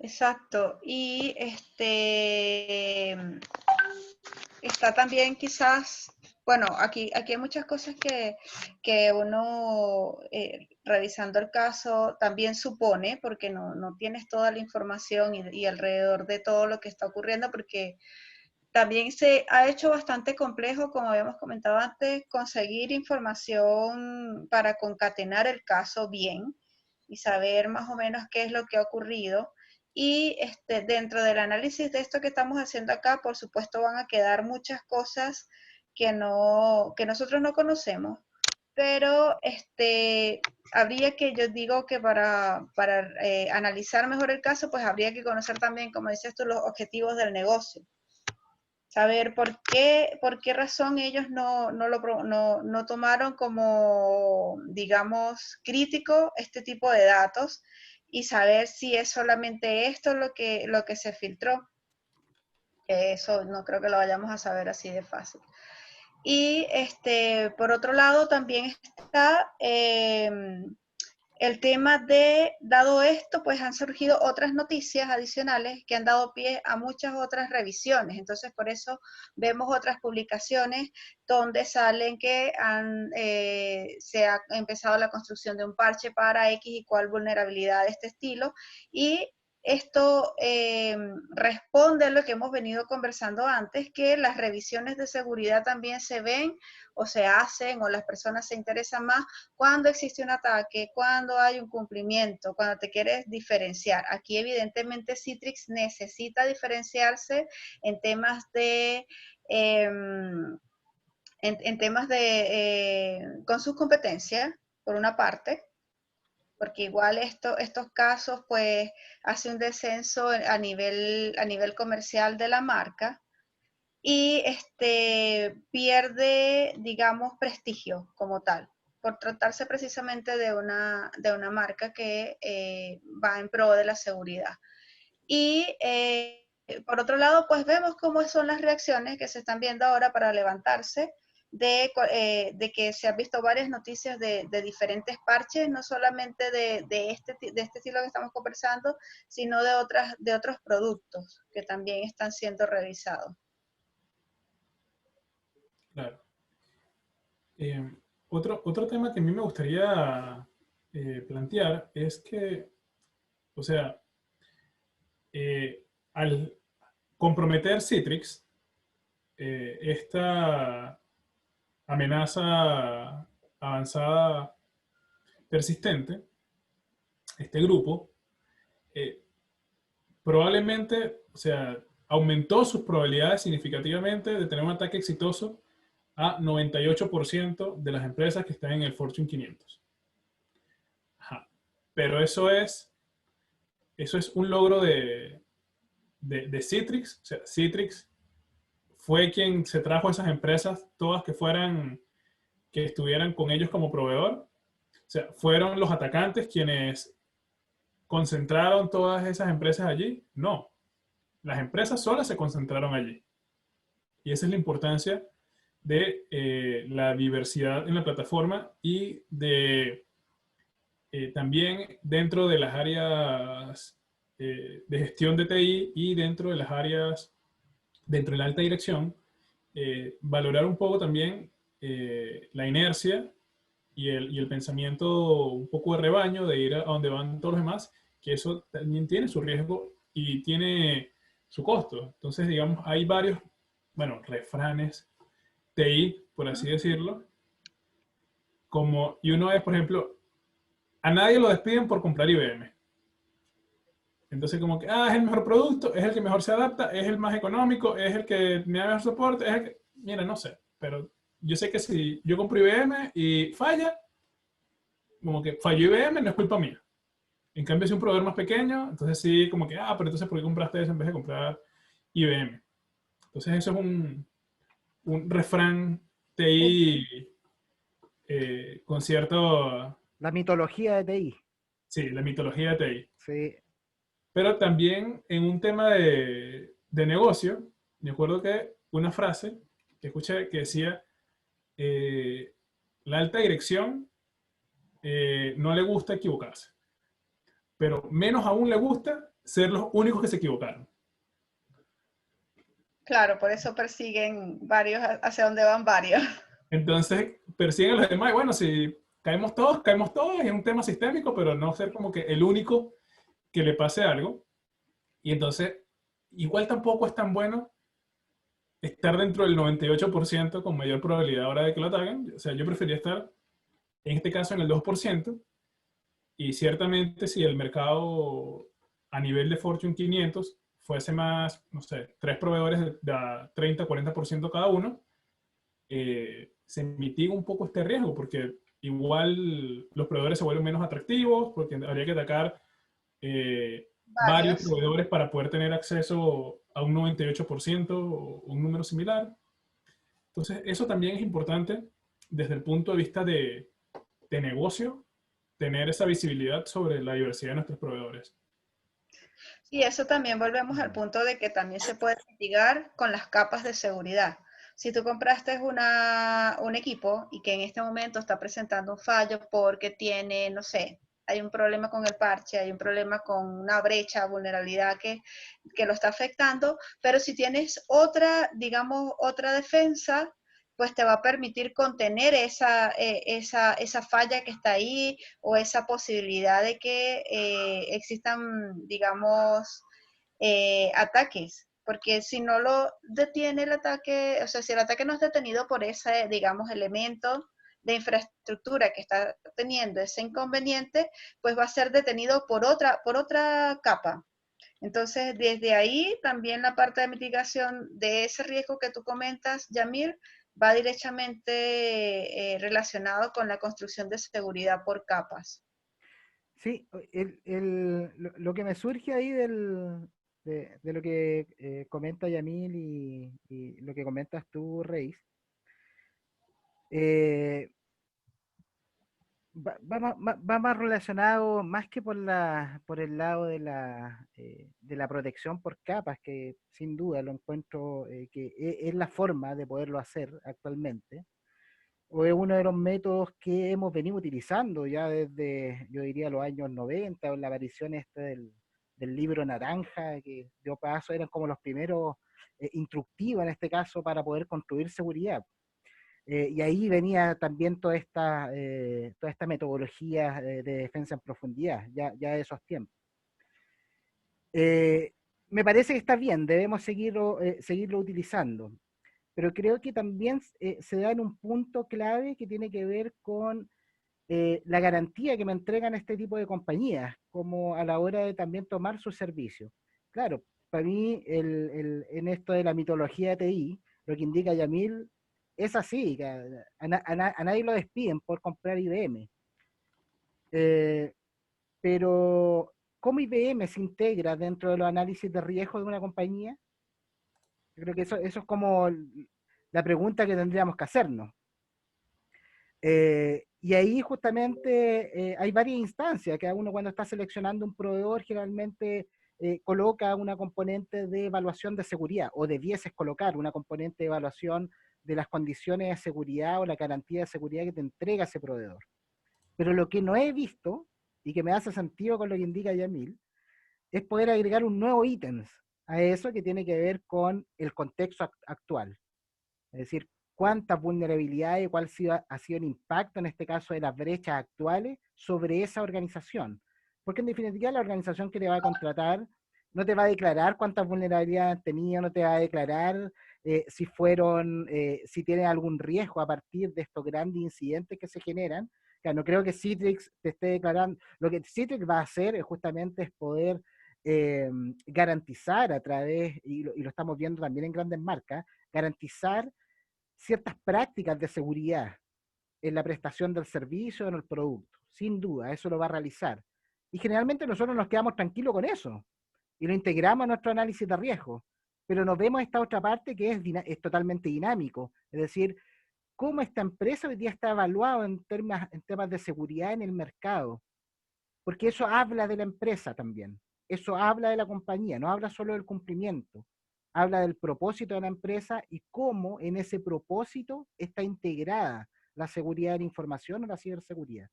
[SPEAKER 2] Exacto. Y está también quizás, bueno, aquí hay muchas cosas que uno, revisando el caso, también supone, porque no tienes toda la información y alrededor de todo lo que está ocurriendo, porque también se ha hecho bastante complejo, como habíamos comentado antes, conseguir información para concatenar el caso bien y saber más o menos qué es lo que ha ocurrido. Y dentro del análisis de esto que estamos haciendo acá, por supuesto, van a quedar muchas cosas que nosotros no conocemos, pero habría que, yo digo que para analizar mejor el caso, pues habría que conocer también, como dices tú, los objetivos del negocio. saber por qué razón ellos no tomaron como, digamos, crítico este tipo de datos y saber si es solamente esto lo que se filtró. Eso no creo que lo vayamos a saber así de fácil. Y por otro lado también está el tema de, dado esto, pues han surgido otras noticias adicionales que han dado pie a muchas otras revisiones. Entonces, por eso vemos otras publicaciones donde salen que se ha empezado la construcción de un parche para X y cual vulnerabilidad de este estilo. Y esto responde a lo que hemos venido conversando antes, que las revisiones de seguridad también se ven o se hacen o las personas se interesan más cuando existe un ataque, cuando hay un cumplimiento, cuando te quieres diferenciar. Aquí evidentemente Citrix necesita diferenciarse en temas de... con sus competencias, por una parte, porque igual estos casos pues hace un descenso a nivel comercial de la marca y pierde, digamos, prestigio como tal, por tratarse precisamente de una marca que va en pro de la seguridad. Y por otro lado, pues vemos cómo son las reacciones que se están viendo ahora para levantarse de que se han visto varias noticias de diferentes parches, no solamente de este estilo que estamos conversando, sino de otros productos que también están siendo revisados.
[SPEAKER 3] Claro. Otro tema que a mí me gustaría plantear es que, o sea, al comprometer Citrix, esta amenaza avanzada persistente, este grupo, probablemente, o sea, aumentó sus probabilidades significativamente de tener un ataque exitoso a 98% de las empresas que están en el Fortune 500. Ajá. Pero eso es un logro de Citrix. O sea, Citrix fue quien se trajo a esas empresas, todas que estuvieran con ellos como proveedor. O sea, fueron los atacantes quienes concentraron todas esas empresas allí. No, las empresas solas se concentraron allí. Y esa es la importancia de la diversidad en la plataforma y de también dentro de las áreas de gestión de TI y dentro de las áreas, dentro de la alta dirección, valorar un poco también la inercia y el pensamiento un poco de rebaño, de ir a donde van todos los demás, que eso también tiene su riesgo y tiene su costo. Entonces, digamos, hay varios, bueno, refranes TI, por así decirlo, y uno es, por ejemplo, a nadie lo despiden por comprar IBM. Entonces, como que, es el mejor producto, es el que mejor se adapta, es el más económico, es el que me da mejor soporte, es el que, mira, no sé, pero yo sé que si yo compro IBM y falla, como que falló IBM, no es culpa mía. En cambio, si es un proveedor más pequeño, entonces sí, como que, pero entonces ¿por qué compraste eso en vez de comprar IBM? Entonces, eso es un refrán TI con cierto...
[SPEAKER 1] La mitología de TI.
[SPEAKER 3] Sí, la mitología de TI.
[SPEAKER 1] Sí.
[SPEAKER 3] Pero también en un tema de negocio, me acuerdo que una frase que escuché que decía, la alta dirección no le gusta equivocarse, pero menos aún le gusta ser los únicos que se equivocaron.
[SPEAKER 2] Claro, por eso persiguen varios, hacia donde van varios.
[SPEAKER 3] Entonces persiguen a los demás y bueno, si caemos todos, y es un tema sistémico, pero no ser como que el único que le pase algo. Y entonces, igual tampoco es tan bueno estar dentro del 98% con mayor probabilidad ahora de que lo ataquen. O sea, yo prefería estar, en este caso, en el 2%. Y ciertamente si el mercado a nivel de Fortune 500 fuese más, no sé, 3 proveedores de 30-40% cada uno, se mitiga un poco este riesgo, porque igual los proveedores se vuelven menos atractivos, porque habría que atacar varios proveedores para poder tener acceso a un 98% o un número similar. Entonces, eso también es importante desde el punto de vista de negocio, tener esa visibilidad sobre la diversidad de nuestros proveedores.
[SPEAKER 2] Y eso también volvemos al punto de que también se puede mitigar con las capas de seguridad. Si tú compraste un equipo y que en este momento está presentando un fallo porque tiene, no sé, hay un problema con el parche, hay un problema con una brecha, vulnerabilidad que lo está afectando, pero si tienes otra, digamos, otra defensa, pues te va a permitir contener esa falla que está ahí o esa posibilidad de que existan, digamos, ataques. Porque si no lo detiene el ataque, o sea, si el ataque no es detenido por ese, digamos, elemento de infraestructura que está teniendo ese inconveniente, pues va a ser detenido por otra capa. Entonces, desde ahí también la parte de mitigación de ese riesgo que tú comentas, Yamil, va directamente relacionado con la construcción de seguridad por capas.
[SPEAKER 1] Sí, lo que me surge ahí de lo que comenta Yamil y lo que comentas tú, Reis, eh, va más relacionado más que por el lado de la protección por capas, que sin duda lo encuentro que es la forma de poderlo hacer actualmente, o es uno de los métodos que hemos venido utilizando ya desde, yo diría, los años 90, o la aparición del libro naranja, que dio paso, eran como los primeros instructivos en este caso para poder construir seguridad. Y ahí venía también toda esta metodología de defensa en profundidad, ya de esos tiempos. Me parece que está bien, debemos seguirlo utilizando, pero creo que también se da en un punto clave que tiene que ver con la garantía que me entregan este tipo de compañías, como a la hora de también tomar su servicio. Claro, para mí, en esto de la mitología de TI, lo que indica Yamil es así, que a nadie lo despiden por comprar IBM. Eh, pero, ¿cómo IBM se integra dentro de los análisis de riesgo de una compañía? Yo creo que eso es como la pregunta que tendríamos que hacernos. Y ahí justamente hay varias instancias, que uno cuando está seleccionando un proveedor generalmente coloca una componente de evaluación de seguridad, o debieses colocar una componente de evaluación de las condiciones de seguridad o la garantía de seguridad que te entrega ese proveedor. Pero lo que no he visto, y que me hace sentido con lo que indica Yamil, es poder agregar un nuevo ítem a eso que tiene que ver con el contexto actual. Es decir, cuántas vulnerabilidades, cuál ha sido el impacto en este caso de las brechas actuales sobre esa organización. Porque en definitiva la organización que te va a contratar no te va a declarar cuántas vulnerabilidades han tenido, no te va a declarar si tienen algún riesgo a partir de estos grandes incidentes que se generan. Claro, no creo que Citrix te esté declarando. Lo que Citrix va a hacer es poder garantizar a través, y lo estamos viendo también en grandes marcas, garantizar ciertas prácticas de seguridad en la prestación del servicio o en el producto. Sin duda, eso lo va a realizar. Y generalmente nosotros nos quedamos tranquilos con eso y lo integramos a nuestro análisis de riesgo. Pero nos vemos esta otra parte que es totalmente dinámico. Es decir, cómo esta empresa hoy día está evaluada en temas de seguridad en el mercado. Porque eso habla de la empresa también. Eso habla de la compañía, no habla solo del cumplimiento. Habla del propósito de la empresa y cómo en ese propósito está integrada la seguridad de la información o la ciberseguridad.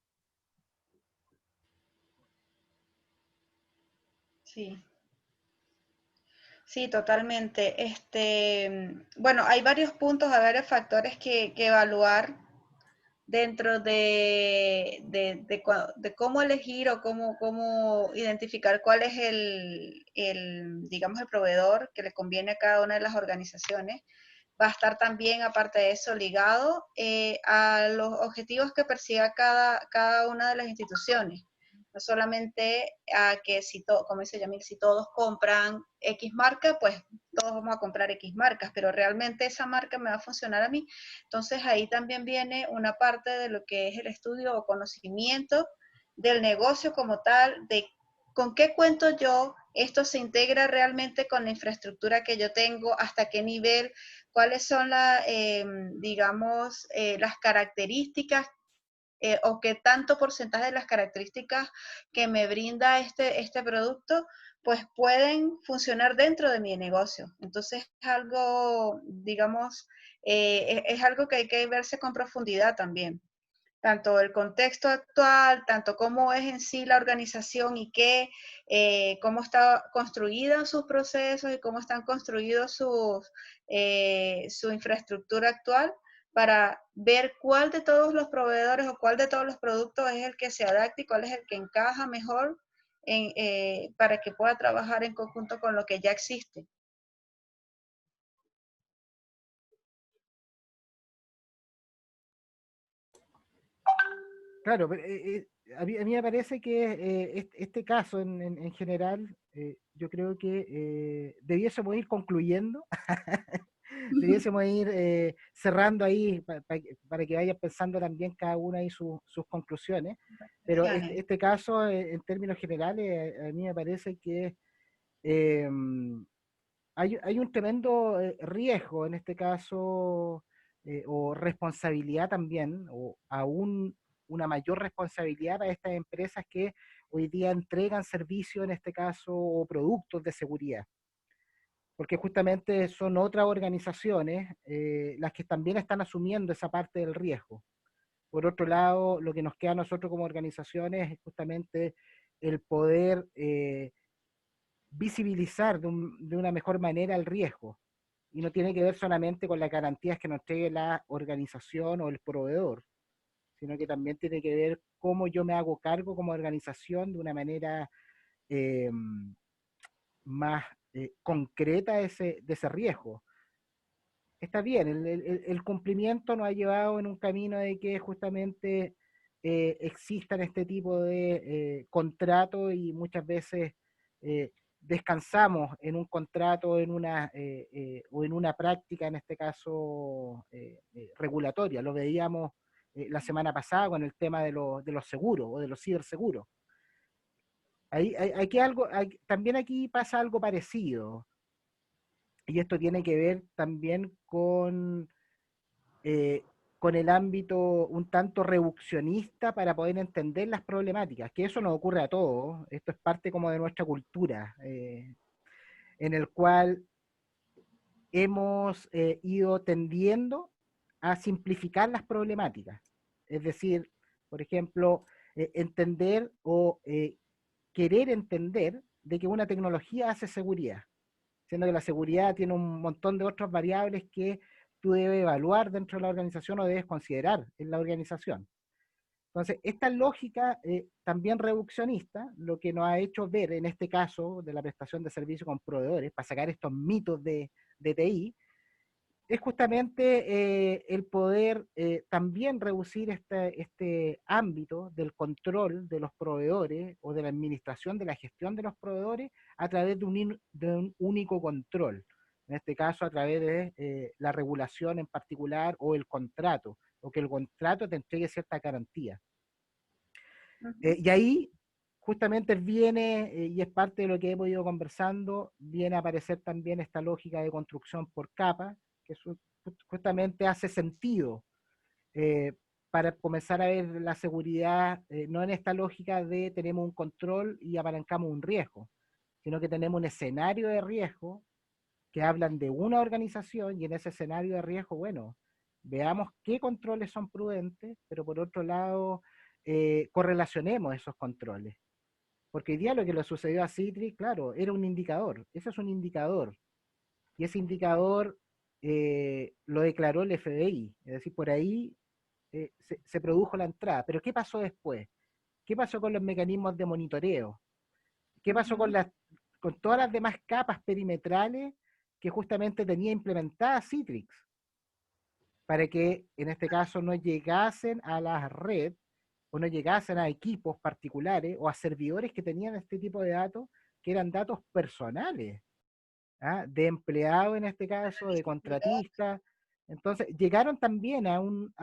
[SPEAKER 2] Sí. Sí, totalmente. Bueno, hay varios puntos, hay varios factores que evaluar dentro de cómo elegir o cómo identificar cuál es digamos, el proveedor que le conviene a cada una de las organizaciones. Va a estar también, aparte de eso, ligado a los objetivos que persiga cada una de las instituciones. No solamente a que, como dice Yamil, si todos compran X marca, pues todos vamos a comprar X marcas, pero realmente esa marca me va a funcionar a mí. Entonces ahí también viene una parte de lo que es el estudio o conocimiento del negocio como tal, de con qué cuento yo esto se integra realmente con la infraestructura que yo tengo, hasta qué nivel, cuáles son digamos, las características o qué tanto porcentaje de las características que me brinda este producto, pues pueden funcionar dentro de mi negocio. Entonces es algo, digamos, es algo que hay que verse con profundidad también. Tanto el contexto actual, tanto cómo es en sí la organización y cómo está construida sus procesos y cómo están construidos su infraestructura actual, para ver cuál de todos los proveedores o cuál de todos los productos es el que se adapta y cuál es el que encaja mejor para que pueda trabajar en conjunto con lo que ya existe.
[SPEAKER 1] Claro, pero, a mí me parece que este caso en general, yo creo que debiésemos ir concluyendo, debiésemos ir cerrando ahí para que vayan pensando también cada uno ahí sus conclusiones, pero este caso en términos generales a mí me parece que eh, hay un tremendo riesgo en este caso, o responsabilidad también, o aún una mayor responsabilidad para estas empresas que hoy día entregan servicios, en este caso, o productos de seguridad. Porque justamente son otras organizaciones las que también están asumiendo esa parte del riesgo. Por otro lado, lo que nos queda a nosotros como organizaciones es justamente el poder visibilizar de una mejor manera el riesgo. Y no tiene que ver solamente con las garantías que nos entregue la organización o el proveedor, sino que también tiene que ver cómo yo me hago cargo como organización de una manera eh, más concreta de ese riesgo. Está bien, el cumplimiento nos ha llevado en un camino de que justamente existan este tipo de contratos y muchas veces descansamos en un contrato o en una práctica, en este caso regulatoria. Lo veíamos la semana pasada con el tema de los seguros o de los ciberseguros. También aquí pasa algo parecido. Y esto tiene que ver también eh, con el ámbito un tanto reduccionista para poder entender las problemáticas, que eso nos ocurre a todos, esto es parte como de nuestra cultura, en el cual hemos ido tendiendo a simplificar las problemáticas. Es decir, por ejemplo, entender o querer entender de que una tecnología hace seguridad, siendo que la seguridad tiene un montón de otras variables que tú debes evaluar dentro de la organización o debes considerar en la organización. Entonces, esta lógica también reduccionista, lo que nos ha hecho ver en este caso de la prestación de servicios con proveedores, para sacar estos mitos de TI, es justamente el poder también reducir este ámbito del control de los proveedores o de la administración de la gestión de los proveedores a través de un único control. En este caso, a través de la regulación en particular o el contrato, o que el contrato te entregue cierta garantía. Y ahí justamente viene, y es parte de lo que hemos ido conversando, viene a aparecer también esta lógica de construcción por capa, que justamente hace sentido eh, para comenzar a ver la seguridad, no en esta lógica de tenemos un control y apalancamos un riesgo, sino que tenemos un escenario de riesgo que hablan de una organización y en ese escenario de riesgo, bueno, veamos qué controles son prudentes, pero por otro lado, correlacionemos esos controles. Porque hoy día lo que le sucedió a Citrix, claro, era un indicador. Ese es un indicador. Y ese indicador lo declaró el FBI. Es decir, por ahí se produjo la entrada. Pero ¿qué pasó después? ¿Qué pasó con los mecanismos de monitoreo? ¿Qué pasó con todas las demás capas perimetrales que justamente tenía implementada Citrix? Para que en este caso no llegasen a la red o no llegasen a equipos particulares o a servidores que tenían este tipo de datos, que eran datos personales, ¿ah? De empleados en este caso, de contratistas. Entonces, llegaron también a un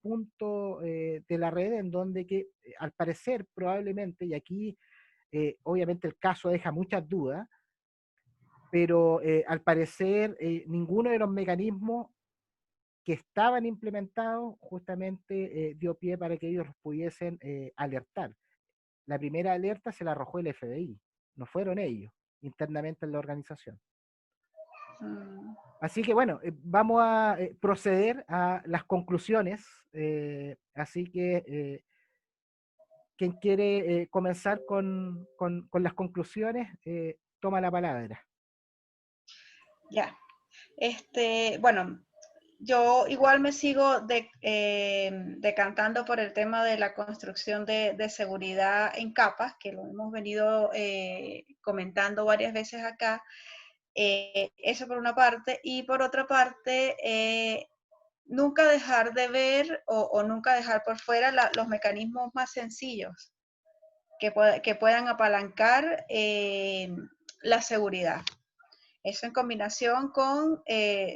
[SPEAKER 1] punto de la red en donde que, al parecer, probablemente, y aquí obviamente el caso deja muchas dudas, pero al parecer ninguno de los mecanismos que estaban implementados justamente dio pie para que ellos pudiesen alertar. La primera alerta se la arrojó el FBI, no fueron ellos internamente en la organización. Así que bueno, vamos a proceder a las conclusiones. Así que quien quiere comenzar con las conclusiones, toma la palabra.
[SPEAKER 2] Ya. Bueno, yo igual me sigo decantando por el tema de la construcción de seguridad en capas, que lo hemos venido comentando varias veces acá. Eso por una parte. Y por otra parte, nunca dejar de ver o nunca dejar por fuera los mecanismos más sencillos que puedan apalancar la seguridad. Eso en combinación con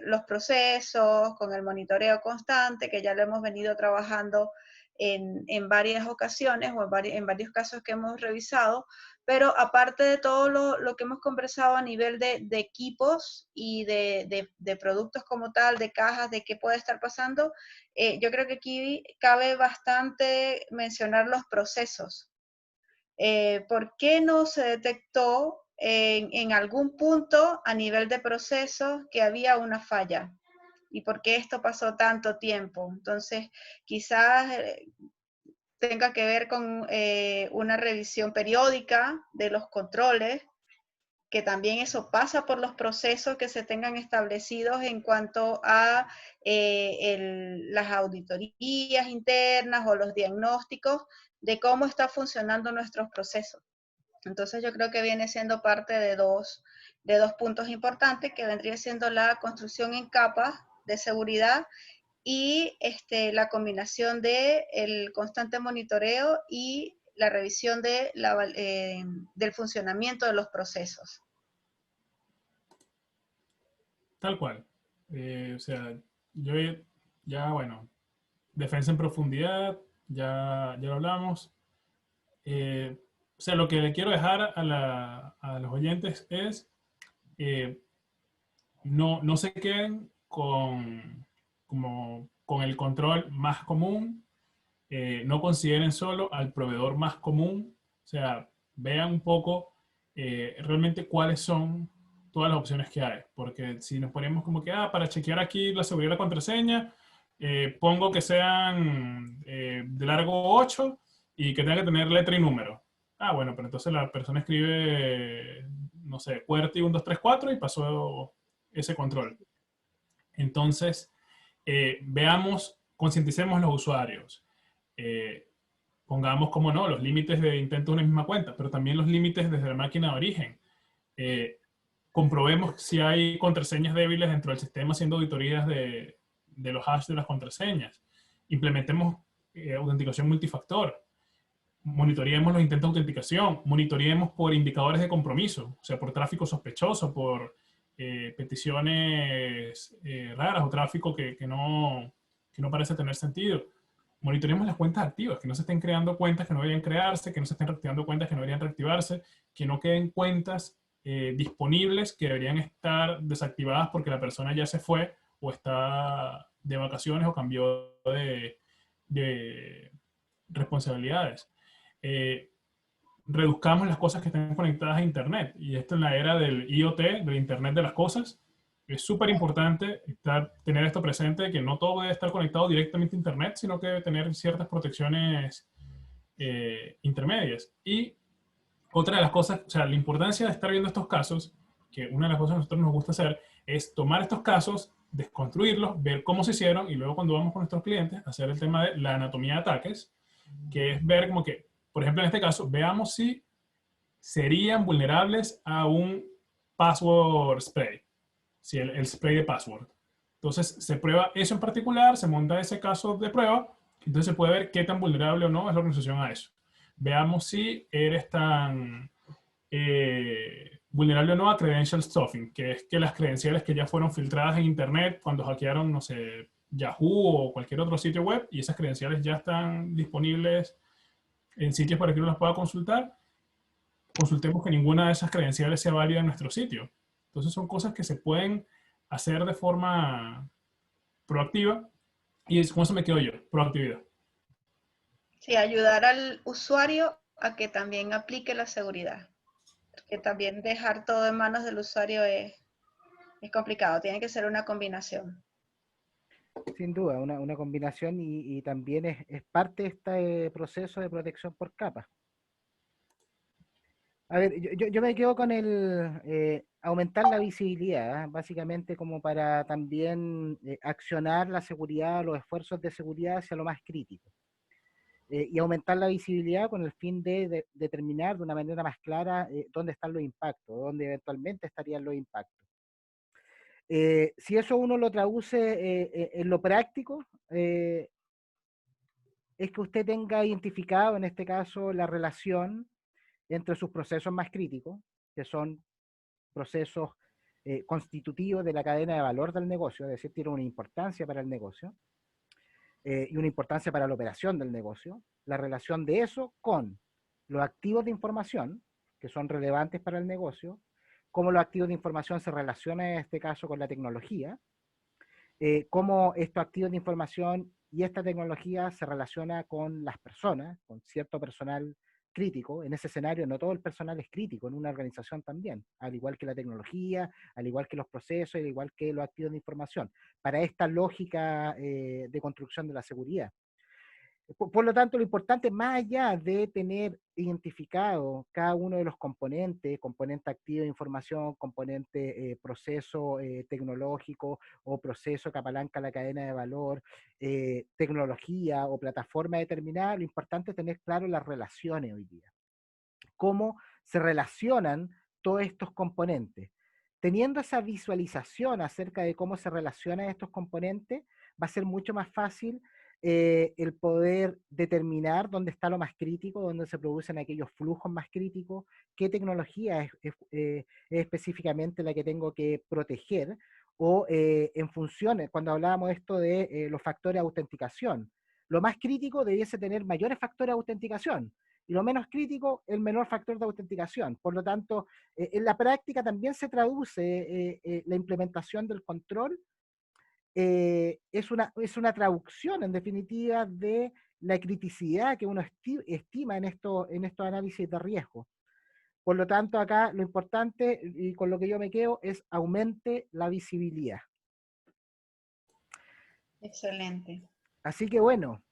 [SPEAKER 2] los procesos, con el monitoreo constante, que ya lo hemos venido trabajando en varias ocasiones o en varios casos que hemos revisado, pero aparte de todo lo que hemos conversado a nivel de equipos y de productos como tal, de cajas, de qué puede estar pasando, yo creo que aquí cabe bastante mencionar los procesos. ¿Por qué no se detectó en algún punto a nivel de procesos que había una falla? ¿Y por qué esto pasó tanto tiempo? Entonces, quizás tenga que ver con una revisión periódica de los controles, que también eso pasa por los procesos que se tengan establecidos en cuanto a las auditorías internas o los diagnósticos de cómo está funcionando nuestros procesos. Entonces yo creo que viene siendo parte de dos puntos importantes, que vendría siendo la construcción en capas de seguridad y la combinación de el constante monitoreo y la revisión del funcionamiento de los procesos.
[SPEAKER 3] Tal cual. O sea, yo ya, bueno, defensa en profundidad, ya lo hablamos. O sea, lo que le quiero dejar a los oyentes es no se queden con el control más común, no consideren solo al proveedor más común, o sea, vean un poco realmente cuáles son todas las opciones que hay, porque si nos ponemos como que, para chequear aquí la seguridad de la contraseña, pongo que sean de largo 8 y que tenga que tener letra y número. Bueno, pero entonces la persona escribe, no sé, QWERTY 1, 2, 3, 4 y pasó ese control. Entonces, veamos, concienticemos a los usuarios. Pongamos, como no, los límites de intento de una misma cuenta, pero también los límites desde la máquina de origen. Comprobemos si hay contraseñas débiles dentro del sistema haciendo auditorías de los hash de las contraseñas. Implementemos autenticación multifactor. Monitoreemos los intentos de autenticación. Monitoreemos por indicadores de compromiso, o sea, por tráfico sospechoso, por peticiones raras o tráfico que no parece tener sentido. Monitoreemos las cuentas activas, que no se estén creando cuentas que no deberían crearse, que no se estén reactivando cuentas que no deberían reactivarse, que no queden cuentas disponibles que deberían estar desactivadas porque la persona ya se fue o está de vacaciones o cambió de responsabilidades. Reduzcamos las cosas que están conectadas a Internet. Y esto en la era del IoT, del Internet de las cosas, es súper importante tener esto presente, que no todo debe estar conectado directamente a Internet, sino que debe tener ciertas protecciones intermedias. Y otra de las cosas, o sea, la importancia de estar viendo estos casos, que una de las cosas que a nosotros nos gusta hacer, es tomar estos casos, desconstruirlos, ver cómo se hicieron, y luego cuando vamos con nuestros clientes, hacer el tema de la anatomía de ataques, que es ver como que, por ejemplo, en este caso, veamos si serían vulnerables a un password spray, si el spray de password. Entonces, se prueba eso en particular, se monta ese caso de prueba, entonces se puede ver qué tan vulnerable o no es la organización a eso. Veamos si eres tan vulnerable o no a credential stuffing, que es que las credenciales que ya fueron filtradas en Internet cuando hackearon, no sé, Yahoo o cualquier otro sitio web, y esas credenciales ya están disponibles en sitios para que uno las pueda consultar. consultemos que ninguna de esas credenciales sea válida en nuestro sitio. Entonces son cosas que se pueden hacer de forma proactiva y con eso me quedo yo, proactividad.
[SPEAKER 2] Sí, ayudar al usuario a que también aplique la seguridad. Porque también dejar todo en manos del usuario es complicado, tiene que ser una combinación.
[SPEAKER 1] Sin duda, una combinación y también es parte de este proceso de protección por capas. A ver, yo me quedo con el aumentar la visibilidad, ¿eh? Básicamente como para también accionar la seguridad, los esfuerzos de seguridad hacia lo más crítico. Y aumentar la visibilidad con el fin de determinar de una manera más clara dónde están los impactos, dónde eventualmente estarían los impactos. Si eso uno lo traduce en lo práctico, es que usted tenga identificado en este caso la relación entre sus procesos más críticos, que son procesos constitutivos de la cadena de valor del negocio, es decir, tiene una importancia para el negocio y una importancia para la operación del negocio, la relación de eso con los activos de información, que son relevantes para el negocio, cómo los activos de información se relacionan en este caso con la tecnología, cómo estos activos de información y esta tecnología se relaciona con las personas, con cierto personal crítico. En ese escenario no todo el personal es crítico, en una organización también, al igual que la tecnología, al igual que los procesos, al igual que los activos de información, para esta lógica de construcción de la seguridad. Por lo tanto, lo importante, más allá de tener identificado cada uno de los componentes, componente activo de información, componente proceso tecnológico o proceso que apalanca la cadena de valor, tecnología o plataforma determinada, lo importante es tener claro las relaciones hoy día. Cómo se relacionan todos estos componentes. Teniendo esa visualización acerca de cómo se relacionan estos componentes, va a ser mucho más fácil el poder determinar dónde está lo más crítico, dónde se producen aquellos flujos más críticos, qué tecnología es específicamente la que tengo que proteger, o en funciones, cuando hablábamos esto de los factores de autenticación, lo más crítico debiese tener mayores factores de autenticación, y lo menos crítico, el menor factor de autenticación. Por lo tanto, en la práctica también se traduce la implementación del control, es una traducción, en definitiva, de la criticidad que uno estima en estos análisis de riesgo. Por lo tanto, acá lo importante, y con lo que yo me quedo, es aumente la visibilidad.
[SPEAKER 2] Excelente.
[SPEAKER 1] Así que bueno,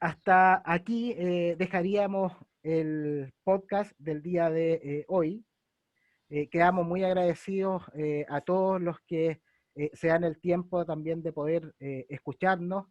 [SPEAKER 1] hasta aquí dejaríamos el podcast del día de hoy. Quedamos muy agradecidos a todos los que se dan el tiempo también de poder escucharnos.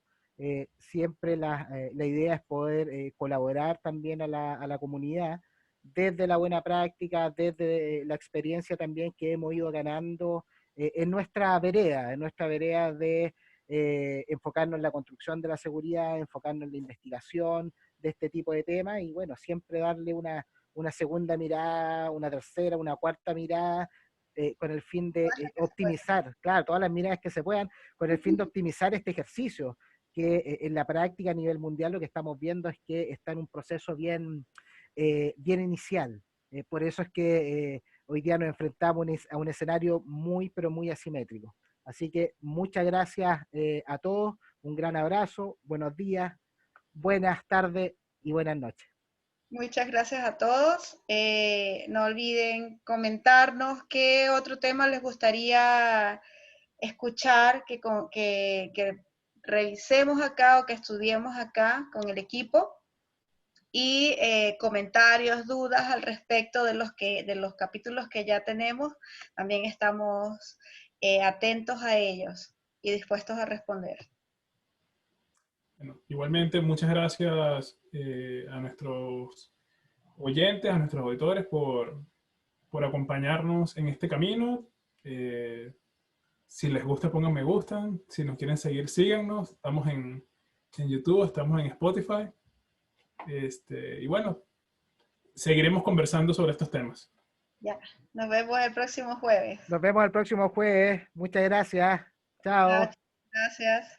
[SPEAKER 1] Siempre la idea es poder colaborar también a la comunidad desde la buena práctica, desde la experiencia también que hemos ido ganando en nuestra vereda de enfocarnos en la construcción de la seguridad, enfocarnos en la investigación de este tipo de temas y bueno, siempre darle una segunda mirada, una tercera, una cuarta mirada, con el fin de optimizar, claro, todas las miradas que se puedan, con el fin de optimizar este ejercicio, que en la práctica a nivel mundial lo que estamos viendo es que está en un proceso bien inicial. Por eso es que hoy día nos enfrentamos a un escenario muy, pero muy asimétrico. Así que muchas gracias a todos, un gran abrazo, buenos días, buenas tardes y buenas noches.
[SPEAKER 2] Muchas gracias a todos. No olviden comentarnos qué otro tema les gustaría escuchar, que revisemos acá o que estudiemos acá con el equipo. Y comentarios, dudas al respecto de los capítulos que ya tenemos. También estamos atentos a ellos y dispuestos a responder.
[SPEAKER 3] Bueno, igualmente, muchas gracias a nuestros oyentes, a nuestros auditores por acompañarnos en este camino. Si les gusta, pongan me gustan. Si nos quieren seguir, síganos. Estamos en YouTube, estamos en Spotify. Y bueno, seguiremos conversando sobre estos temas.
[SPEAKER 2] Ya, nos vemos el próximo jueves.
[SPEAKER 1] Nos vemos el próximo jueves. Muchas gracias. Chao.
[SPEAKER 2] Gracias.